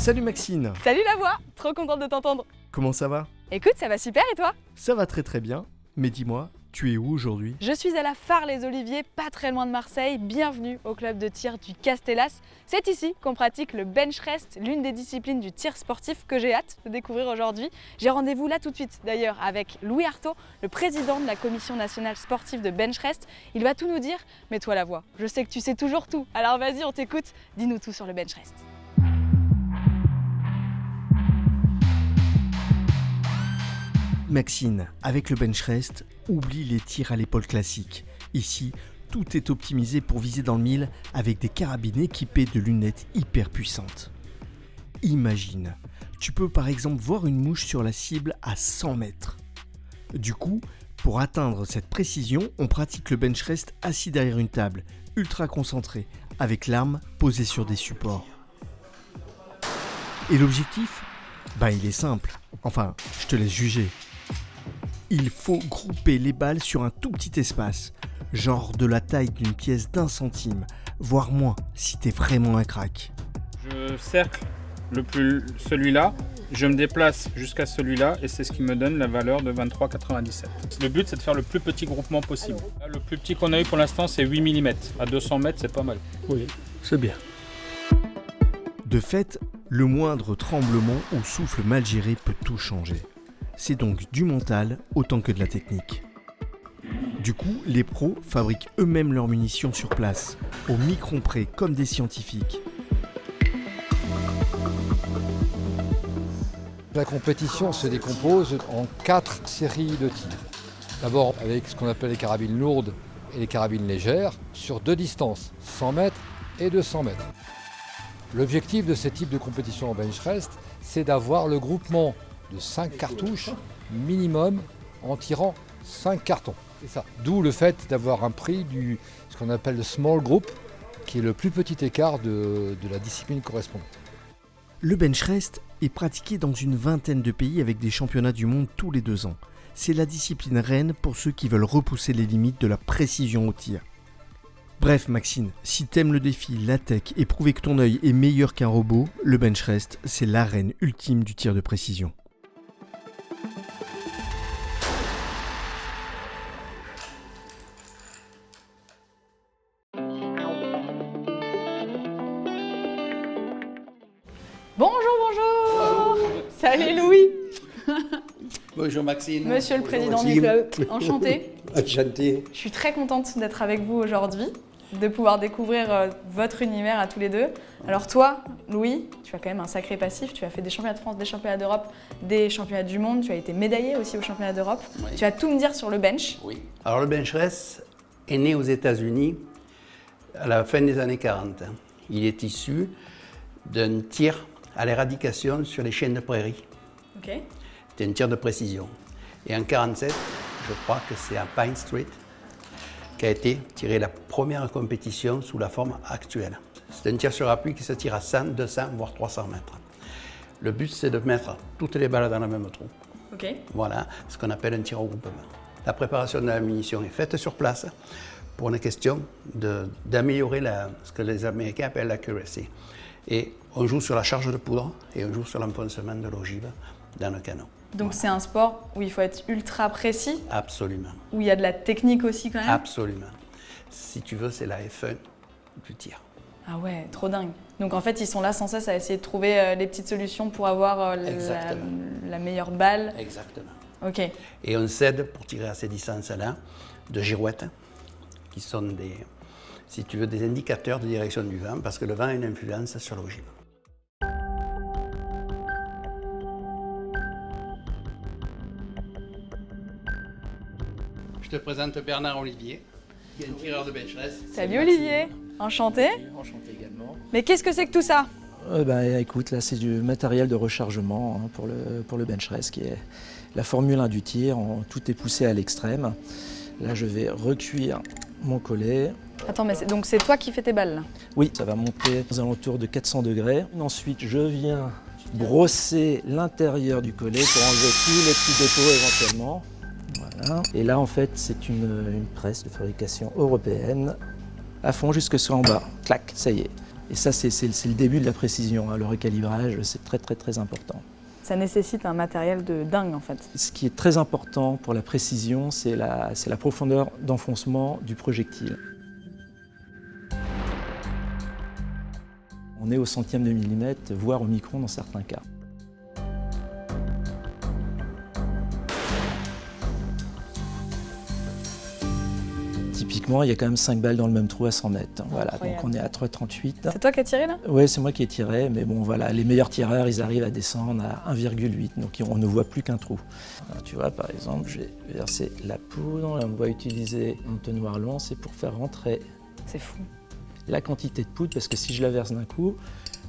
Salut Maxine. Salut la voix, trop contente de t'entendre. Comment ça va? Écoute, ça va super et toi? Ça va très très bien, mais dis-moi, tu es où aujourd'hui? Je suis à la Phare-les-Oliviers, pas très loin de Marseille. Bienvenue au club de tir du Castellas. C'est ici qu'on pratique le bench rest, l'une des disciplines du tir sportif que j'ai hâte de découvrir aujourd'hui. J'ai rendez-vous là tout de suite d'ailleurs avec Louis Artaud, le président de la commission nationale sportive de bench rest. Il va tout nous dire, mais toi la voix, je sais que tu sais toujours tout. Alors vas-y, on t'écoute, dis-nous tout sur le bench rest. Maxine, avec le bench rest, oublie les tirs à l'épaule classiques. Ici, tout est optimisé pour viser dans le mille avec des carabines équipées de lunettes hyper puissantes. Imagine, tu peux par exemple voir une mouche sur la cible à 100 mètres. Du coup, pour atteindre cette précision, on pratique le bench rest assis derrière une table, ultra concentré, avec l'arme posée sur des supports. Et l'objectif? Il est simple. Enfin, je te laisse juger. Il faut grouper les balles sur un tout petit espace, genre de la taille d'une pièce d'1 centime, voire moins si t'es vraiment un crack. Je cercle celui-là, je me déplace jusqu'à celui-là et c'est ce qui me donne la valeur de 23,97. Le but c'est de faire le plus petit groupement possible. Là, le plus petit qu'on a eu pour l'instant c'est 8 mm. À 200 mètres c'est pas mal. Oui, c'est bien. De fait, le moindre tremblement ou souffle mal géré peut tout changer. C'est donc du mental autant que de la technique. Du coup, les pros fabriquent eux-mêmes leurs munitions sur place, au micron près comme des scientifiques. La compétition se décompose en 4 séries de tirs. D'abord avec ce qu'on appelle les carabines lourdes et les carabines légères, sur 2 distances, 100 mètres et 200 mètres. L'objectif de ce type de compétition en bench rest, c'est d'avoir le groupement de 5 cartouches minimum en tirant 5 cartons. C'est ça. D'où le fait d'avoir un prix ce qu'on appelle le small group, qui est le plus petit écart de la discipline correspondante. Le bench rest est pratiqué dans une vingtaine de pays avec des championnats du monde tous les 2 ans. C'est la discipline reine pour ceux qui veulent repousser les limites de la précision au tir. Bref Maxine, si t'aimes le défi, la tech et prouver que ton œil est meilleur qu'un robot, le bench rest, c'est l'arène ultime du tir de précision. Bonjour. Salut Louis. Bonjour Maxime. Monsieur le président Bonjour, du Maxime. club, enchanté. Enchanté. Je suis très contente d'être avec vous aujourd'hui, de pouvoir découvrir votre univers à tous les deux. Alors toi, Louis, tu as quand même un sacré passif. Tu as fait des championnats de France, des championnats d'Europe, des championnats du monde. Tu as été médaillé aussi aux championnats d'Europe. Oui. Tu vas tout me dire sur le bench. Oui. Alors le bench rest est né aux États-Unis à la fin des années 40. Il est issu d'un tir à l'éradication sur les chiens de prairie. Ok. C'était un tir de précision. Et en 1947, je crois que c'est à Pine Street qu'a été tirée la première compétition sous la forme actuelle. C'est un tir sur appui qui se tire à 100, 200, voire 300 mètres. Le but, c'est de mettre toutes les balles dans le même trou. Ok. Voilà ce qu'on appelle un tir au groupement. La préparation de la munition est faite sur place pour une question d'améliorer ce que les Américains appellent l'accuracy. Et on joue sur la charge de poudre et on joue sur l'enfoncement de l'ogive dans le canon. Donc c'est un sport où il faut être ultra précis, Absolument. où il y a de la technique aussi quand même. Absolument. Si tu veux, c'est la F1 du tir. Ah ouais, trop dingue. Donc en fait, ils sont là sans cesse à essayer de trouver les petites solutions pour avoir la meilleure balle. Exactement. Ok. Et on s'aide pour tirer à ces distances-là de girouettes, qui sont des indicateurs de direction du vent, parce que le vent a une influence sur l'ogive. Je te présente Bernard Olivier, qui est un tireur de bench rest. Salut Olivier, enchanté. Enchanté également. Mais qu'est-ce que c'est que tout ça? Écoute, là c'est du matériel de rechargement pour le bench rest, qui est la Formule 1 du tir. Tout est poussé à l'extrême. Là je vais recuire mon collet. Attends, mais donc c'est toi qui fais tes balles là? Oui, ça va monter aux alentours de 400 degrés. Ensuite je viens brosser l'intérieur du collet pour enlever tous les petits dépôts éventuellement. Voilà. Et là en fait c'est une presse de fabrication européenne à fond jusque en bas. Clac, ça y est. Et ça, c'est le début de la précision, hein. Le recalibrage, c'est très très très important. Ça nécessite un matériel de dingue en fait. Ce qui est très important pour la précision, c'est la profondeur d'enfoncement du projectile. On est au centième de millimètre, voire au micron dans certains cas. Typiquement, il y a quand même 5 balles dans le même trou à 100 mètres. Voilà, donc on est à 3,38. C'est toi qui as tiré là? Oui, c'est moi qui ai tiré, mais bon voilà, les meilleurs tireurs, ils arrivent à descendre à 1,8, donc on ne voit plus qu'un trou. Alors, tu vois, par exemple, j'ai versé la poudre, là on va utiliser un entonnoir long, c'est pour faire rentrer C'est fou. la quantité de poudre, parce que si je la verse d'un coup,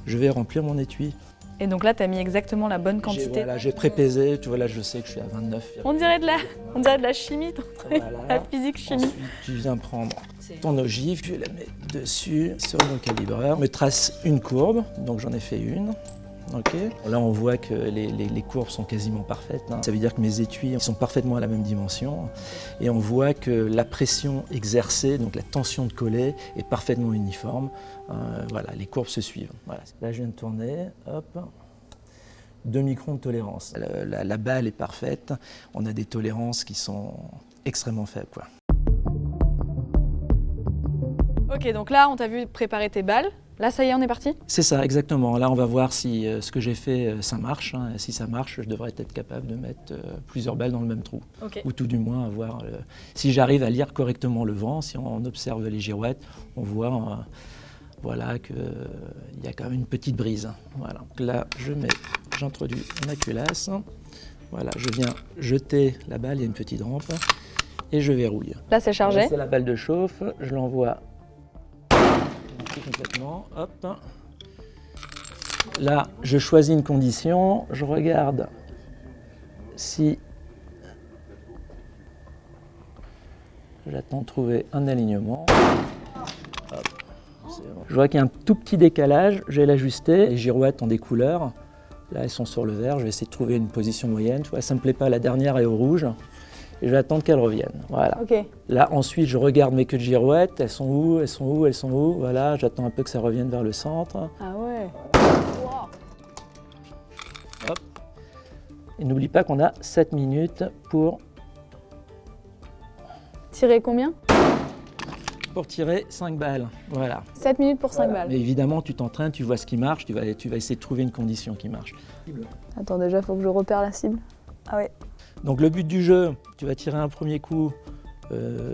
je vais remplir mon étui. Et donc là, tu as mis exactement la bonne quantité. Voilà, j'ai pré-pesé, tu vois, là je sais que je suis à 29. On dirait de la chimie, Voilà. la physique chimie. Ensuite, tu viens prendre ton ogive, tu la mets dessus sur mon calibreur, me trace une courbe, donc j'en ai fait une. Okay. Là, on voit que les courbes sont quasiment parfaites, hein. Ça veut dire que mes étuis sont parfaitement à la même dimension. Et on voit que la pression exercée, donc la tension de collet, est parfaitement uniforme. Voilà, les courbes se suivent. Voilà. Là, je viens de tourner, hop. 2 microns de tolérance. La balle est parfaite. On a des tolérances qui sont extrêmement faibles, quoi. Ok, donc là, on t'a vu préparer tes balles. Là, ça y est, on est parti? C'est ça, exactement. Là, on va voir si ce que j'ai fait, ça marche, hein. Et si ça marche, je devrais être capable de mettre plusieurs balles dans le même trou. Okay. Ou tout du moins avoir... si j'arrive à lire correctement le vent, si on observe les girouettes, on voit voilà, qu'il y a quand même une petite brise. Voilà. Donc là, j'introduis ma culasse. Voilà, je viens jeter la balle, il y a une petite rampe, et je verrouille. Là, c'est chargé. C'est la balle de chauffe, je l'envoie complètement, hop. Là, je choisis une condition, je regarde si j'attends de trouver un alignement. Hop. Je vois qu'il y a un tout petit décalage, je vais l'ajuster. Les girouettes ont des couleurs, là elles sont sur le vert, je vais essayer de trouver une position moyenne. Tu vois, ça me plaît pas, la dernière est au rouge. Et je vais attendre qu'elles reviennent. Voilà. Okay. Là, ensuite, je regarde mes queues de girouettes. Elles sont où? Elles sont où? Elles sont où? Voilà, j'attends un peu que ça revienne vers le centre. Ah ouais. Wow. Hop. Et n'oublie pas qu'on a 7 minutes pour... Tirer combien? Pour tirer 5 balles. Voilà. 7 minutes pour 5 Voilà. balles. Mais évidemment, tu t'entraînes, tu vois ce qui marche, tu vas essayer de trouver une condition qui marche. Attends, déjà, il faut que je repère la cible. Ah ouais. Donc le but du jeu, tu vas tirer un premier coup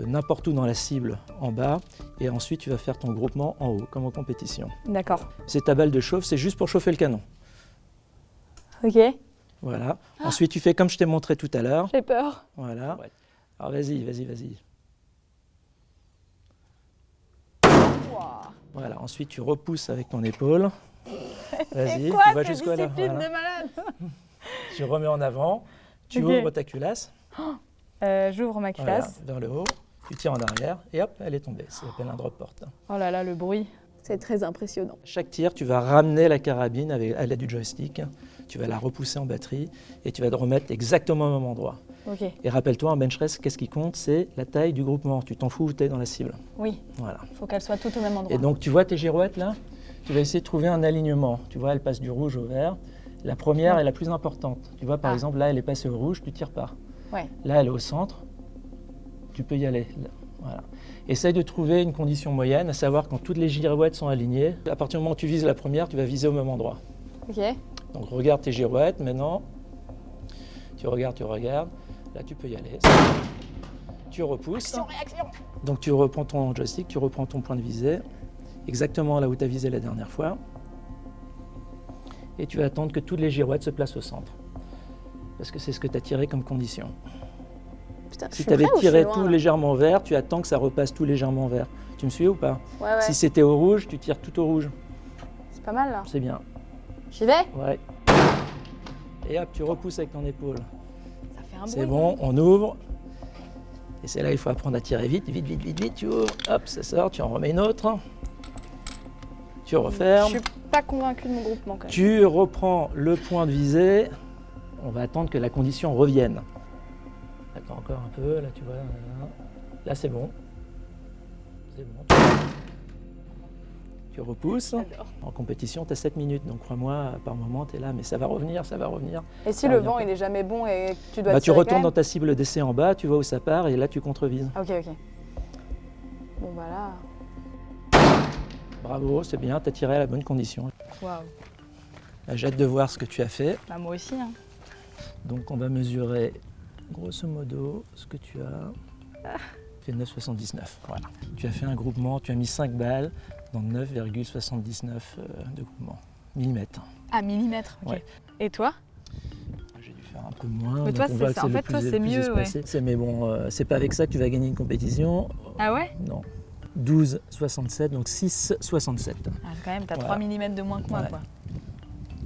n'importe où dans la cible en bas et ensuite tu vas faire ton groupement en haut, comme en compétition. D'accord. C'est ta balle de chauffe, c'est juste pour chauffer le canon. Ok. Voilà. Ensuite tu fais comme je t'ai montré tout à l'heure. J'ai peur. Voilà. Alors vas-y. Wow. Voilà. Ensuite tu repousses avec ton épaule. Vas-y, quoi, tu vas jusqu'à là. discipline Voilà. de malade. Tu remets en avant, tu Ok. ouvres ta culasse. J'ouvre ma culasse. Voilà, vers le haut, tu tires en arrière et hop, elle est tombée. Ça s'appelle un drop porte. Oh là là, le bruit. C'est très impressionnant. Chaque tir, tu vas ramener la carabine à l'aide du joystick, tu vas la repousser en batterie et tu vas te remettre exactement au même endroit. Ok. Et rappelle-toi, en bench rest, qu'est-ce qui compte? C'est la taille du groupement. Tu t'en fous où tu es dans la cible. Oui. Voilà. Il faut qu'elles soient toutes au même endroit. Et donc, tu vois tes girouettes là? Tu vas essayer de trouver un alignement. Tu vois, elles passent du rouge au vert. La première est la plus importante. Tu vois, par exemple, là, elle est passée au rouge, tu tires pas. Ouais. Là, elle est au centre, tu peux y aller. Voilà. Essaye de trouver une condition moyenne, à savoir quand toutes les girouettes sont alignées. À partir du moment où tu vises la première, tu vas viser au même endroit. Ok. Donc regarde tes girouettes maintenant. Tu regardes. Là, tu peux y aller. Tu repousses. Réaction. Donc tu reprends ton joystick, tu reprends ton point de visée, exactement là où tu as visé la dernière fois. Et tu vas attendre que toutes les girouettes se placent au centre. Parce que c'est ce que tu as tiré comme condition. Putain, Si tu avais tiré tout légèrement vert, tu attends que ça repasse tout légèrement vert. Tu me suis ou pas? Ouais. Si c'était au rouge, tu tires tout au rouge. C'est pas mal là. C'est bien. J'y vais? Ouais. Et hop, tu repousses avec ton épaule. Ça fait un bruit. C'est bon, on ouvre. Et c'est là il faut apprendre à tirer vite, tu ouvres. Hop, ça sort, tu en remets une autre. Tu refermes. Je suis pas convaincue de mon groupement quand même. Tu reprends le point de visée. On va attendre que la condition revienne. Attends encore un peu, là tu vois. Là c'est bon. C'est bon. tu repousses. J'adore. En compétition, tu as 7 minutes, donc crois-moi, par moment, tu es là, mais ça va revenir, ça va revenir. Et si Ça le revient vent pas. il est jamais bon et que tu dois Bah, tu tirer retournes quand dans ta cible d'essai en bas, tu vois où ça part, et là, tu contrevises. même. Ok. Bon bah là, Bravo, c'est bien, tu as tiré à la bonne condition. waouh. Là, j'ai hâte de voir ce que tu as fait. Bah moi aussi. Hein. Donc, on va mesurer, grosso modo, ce que tu as. Tu fais 9,79. Voilà. Tu as fait un groupement, tu as mis 5 balles dans 9,79 de groupement. Millimètres. Ah, millimètres, ok. Ouais. Et toi? J'ai dû faire un peu moins. Mais donc toi, on voit c'est- que en le fait, plus- toi, le c'est plus mieux, ouais. espacé. Mais bon, c'est pas avec ça que tu vas gagner une compétition. Ah ouais? Non. 12,67, donc 6,67. Ah, quand même, t'as Voilà. 3 mm de moins que moi, Ouais. quoi.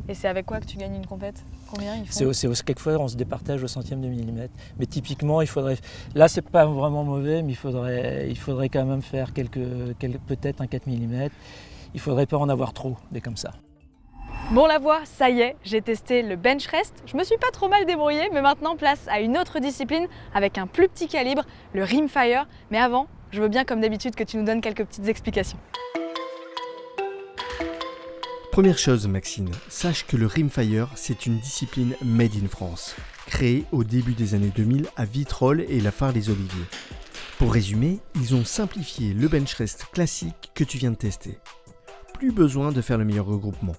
Et c'est avec quoi que tu gagnes une compète? Combien ils C'est font? quelquefois on se départage au centième de millimètre. Mais typiquement, il faudrait. Là, c'est pas vraiment mauvais, mais il faudrait quand même faire peut-être un 4 mm. Il faudrait pas en avoir trop, des comme ça. Bon, la voix, ça y est, j'ai testé le bench rest. Je me suis pas trop mal débrouillée, mais maintenant, place à une autre discipline avec un plus petit calibre, le rimfire. Mais avant, je veux bien, comme d'habitude, que tu nous donnes quelques petites explications. Première chose, Maxine, sache que le rimfire, c'est une discipline made in France, créée au début des années 2000 à Vitrolles et la Phare-les-Oliviers. Pour résumer, ils ont simplifié le bench rest classique que tu viens de tester. Plus besoin de faire le meilleur regroupement.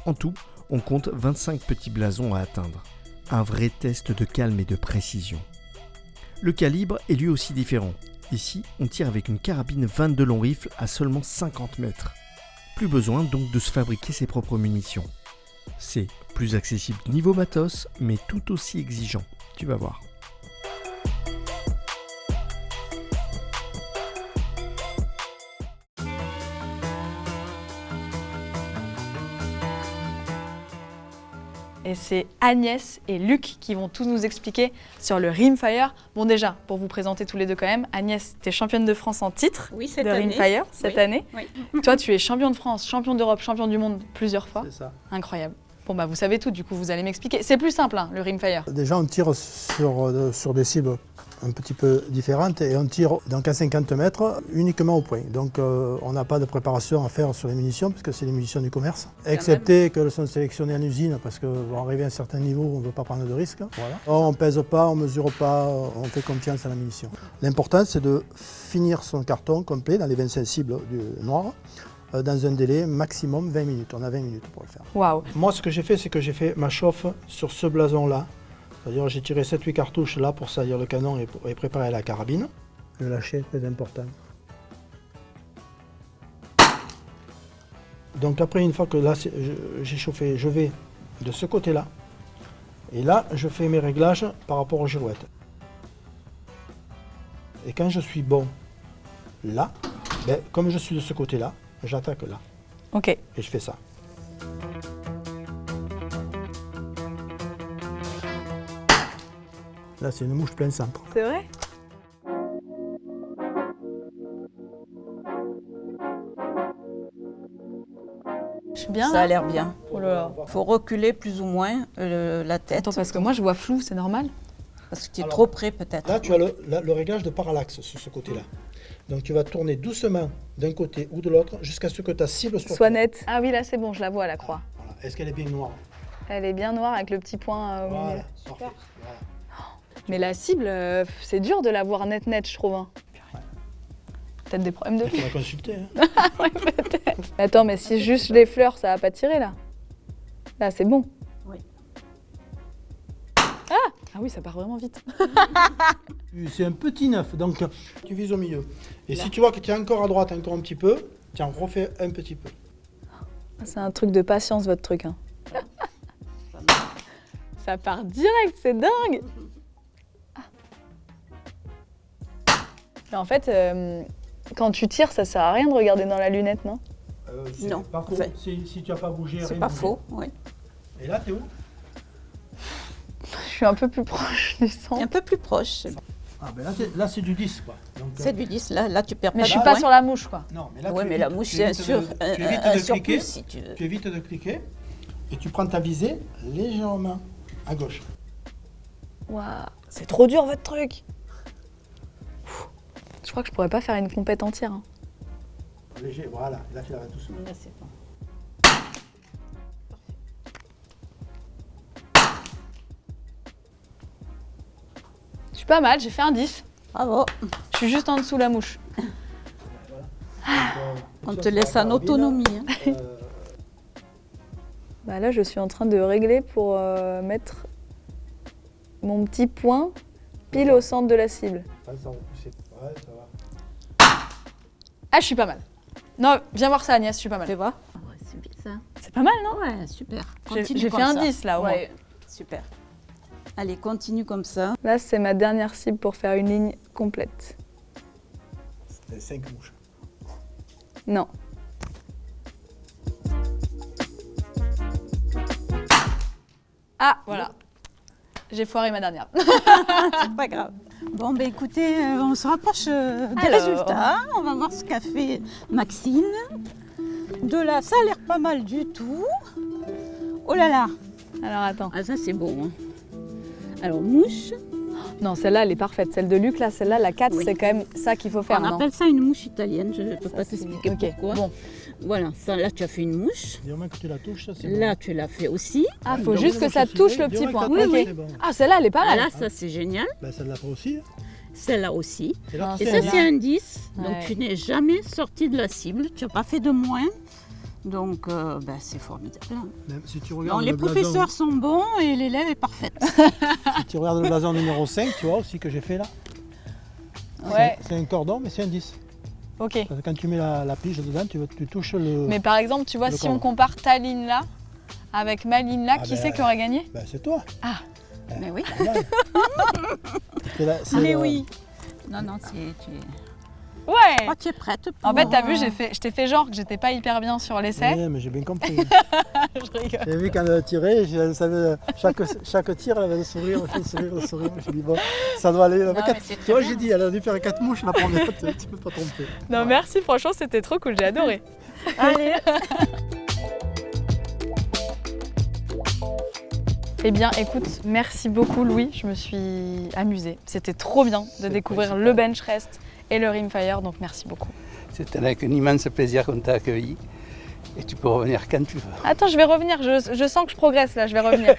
En tout, on compte 25 petits blasons à atteindre. Un vrai test de calme et de précision. Le calibre est lui aussi différent. Ici, on tire avec une carabine 22 long rifle à seulement 50 mètres. Plus besoin donc de se fabriquer ses propres munitions. C'est plus accessible niveau matos, mais tout aussi exigeant. Tu vas voir. Et c'est Agnès et Luc qui vont tout nous expliquer sur le rimfire. Bon, déjà, pour vous présenter tous les deux quand même, Agnès, tu es championne de France en titre Oui, cette de année. rimfire cette Oui. année. Oui. Toi, tu es champion de France, champion d'Europe, champion du monde plusieurs fois. C'est ça. Incroyable. Bon, bah vous savez tout, du coup, vous allez m'expliquer. C'est plus simple, hein, le rimfire. Déjà, on tire sur des cibles un petit peu différentes et on tire donc à 50 mètres uniquement au point. Donc on n'a pas de préparation à faire sur les munitions parce que c'est les munitions du commerce. Excepté qu'elles sont sélectionnées en usine parce qu'on arriver à un certain niveau, on ne veut pas prendre de risques. Voilà. On ne pèse pas, on ne mesure pas, on fait confiance à la munition. L'important, c'est de finir son carton complet dans les 25 cibles du noir dans un délai maximum 20 minutes. On a 20 minutes pour le faire. Waouh. Moi, ce que j'ai fait, c'est que j'ai fait ma chauffe sur ce blason-là. C'est-à-dire j'ai tiré 7-8 cartouches là pour salir le canon et préparer la carabine. Le lâcher, très important. Donc après, une fois que là j'ai chauffé, je vais de ce côté-là. Et là, je fais mes réglages par rapport aux girouettes. Et quand je suis bon là, ben, comme je suis de ce côté-là, j'attaque là. Ok. Et je fais ça. Là, c'est une mouche plein centre. C'est vrai? Je suis bien Ça a là. l'air bien. Oh là là. Il faut reculer plus ou moins la tête. Attends, parce que moi je vois flou, c'est normal? Parce que tu es Alors, trop près peut-être. Là, tu as le réglage de parallaxe sur ce côté-là. Donc, tu vas tourner doucement d'un côté ou de l'autre jusqu'à ce que ta cible soit Soit claire. nette. Ah oui, là c'est bon, je la vois la croix. Voilà. Est-ce qu'elle est bien noire? Elle est bien noire avec le petit point au milieu. Voilà, parfait. Voilà. Mais la cible, c'est dur de la voir net, je trouve. Hein. Peut-être des problèmes de Il vue. faudra consulter. Hein. Ouais, peut-être. Mais attends, mais si juste les fleurs, ça va pas tirer là. Là, c'est bon. Oui. Ah oui, ça part vraiment vite. C'est un petit neuf, donc tu vises au milieu. Et si tu vois que tu es encore à droite, encore un petit peu, tu en refais un petit peu. C'est un truc de patience, votre truc. Hein. Ça part direct, c'est dingue. Ah. Mais en fait, quand tu tires, ça sert à rien de regarder dans la lunette, non? C'est Non, pas faux. enfin, Si tu n'as pas bougé, C'est rien pas bougé. faux, oui. Et là, t'es où? Je suis un peu plus proche du Un centre. peu plus proche. Ah ben là, c'est du 10, quoi. Donc, C'est du 10. Là, tu perds Mais pas je suis de pas points. sur la mouche, quoi. Non, mais là, Oui, tu mais la évites- mouche, tu c'est un, évites sur, de- un, tu évites un de surplus cliquer. si tu veux. Tu évites de cliquer et tu prends ta visée légèrement à gauche. Waouh, c'est trop dur votre truc. Je crois que je pourrais pas faire une compète entière. Hein. léger, voilà. Là, tu l'arrêtes tout seul. Là, c'est bon. Je suis pas mal, j'ai fait un 10. Bravo. Je suis juste en dessous de la mouche. On te laisse en autonomie. Hein. Bah là, je suis en train de régler pour mettre mon petit point pile au centre de la cible. Ça va repousser. Ouais, ça va. Ah, je suis pas mal. Non, viens voir ça, Agnès, je suis pas mal. Tu vois? Ouais, c'est bien ça. C'est pas mal, non? Ouais, super. J'ai Continue fait comme un ça. 10 là, au moins. Ouais, super. Allez, continue comme ça. Là, c'est ma dernière cible pour faire une ligne complète. C'était 5 mouches. Non. Ah, voilà. J'ai foiré ma dernière. C'est pas grave. Bon, ben écoutez, on se rapproche des Alors. résultats. On va voir ce qu'a fait Maxine. De là, ça a l'air pas mal du tout. Oh là là. Alors, attends. Ah, ça, c'est bon. Hein. Alors, mouche. Non, celle-là, elle est parfaite. Celle de Luc, là, celle-là, la 4, Oui. c'est quand même ça qu'il faut faire, On non? appelle ça une mouche italienne. Je ne peux pas c'est- t'expliquer ok, pourquoi. bon. Voilà, ça, là, tu as fait une mouche. Du moment que tu la touches, ça c'est Là, tu l'as fait aussi. Ah, faut Donc, juste que ça touche le du petit moment point. que Ok. ça touche, c'est bon. Ah, celle-là, elle est pas Ah, mal. là, ça, c'est génial. Ben, celle-là pas aussi. Celle-là aussi. Et là, Ah, Et c'est ça, un c'est bien. un 10. Donc, Ouais. tu n'es jamais sorti de la cible. Tu n'as pas fait de moins. Donc, ben, c'est formidable. Même si tu Non, regardes les le blason, professeurs sont bons et l'élève est parfaite. si tu regardes le blason numéro 5, tu vois aussi que j'ai fait là. Ouais, C'est un cordon, mais c'est un 10. ok. Parce que quand tu mets la pige dedans, tu touches le. Mais par exemple, tu vois, Le si on cordon. compare ta ligne là avec ma ligne là, Ah qui ben, c'est qui aurait gagné? Ben, c'est toi. Ah. Mais oui. Normal. Mais oui. Non, non, tu es Ouais! oh, tu es prête. En fait, pour, t'as vu, je t'ai fait genre que j'étais pas hyper bien sur l'essai. Oui, mais j'ai bien compris. Je rigole. J'ai vu quand elle a tiré, elle savait, chaque tir, elle avait le sourire, le sourire, le sourire. Je me suis dit, bon, ça doit aller. Non, mais c'est Tu très vois, bien. j'ai dit, elle a dû faire 4 mouches la première, tu peux pas tromper. Non, merci, franchement, c'était trop cool, j'ai adoré. Allez. Eh bien, écoute, merci beaucoup, Louis. Je me suis amusée. C'était trop bien de découvrir le bench rest et le rimfire, donc merci beaucoup. C'est avec un immense plaisir qu'on t'a accueilli et tu peux revenir quand tu veux. Attends, je vais revenir. Je sens que je progresse là, je vais revenir.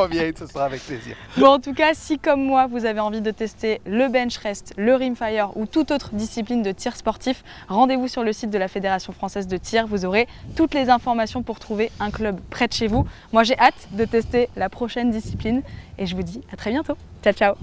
Reviens, ce sera avec plaisir. Bon, en tout cas, si comme moi, vous avez envie de tester le bench rest, le rimfire ou toute autre discipline de tir sportif, rendez-vous sur le site de la Fédération française de tir. Vous aurez toutes les informations pour trouver un club près de chez vous. Moi, j'ai hâte de tester la prochaine discipline et je vous dis à très bientôt. Ciao, ciao!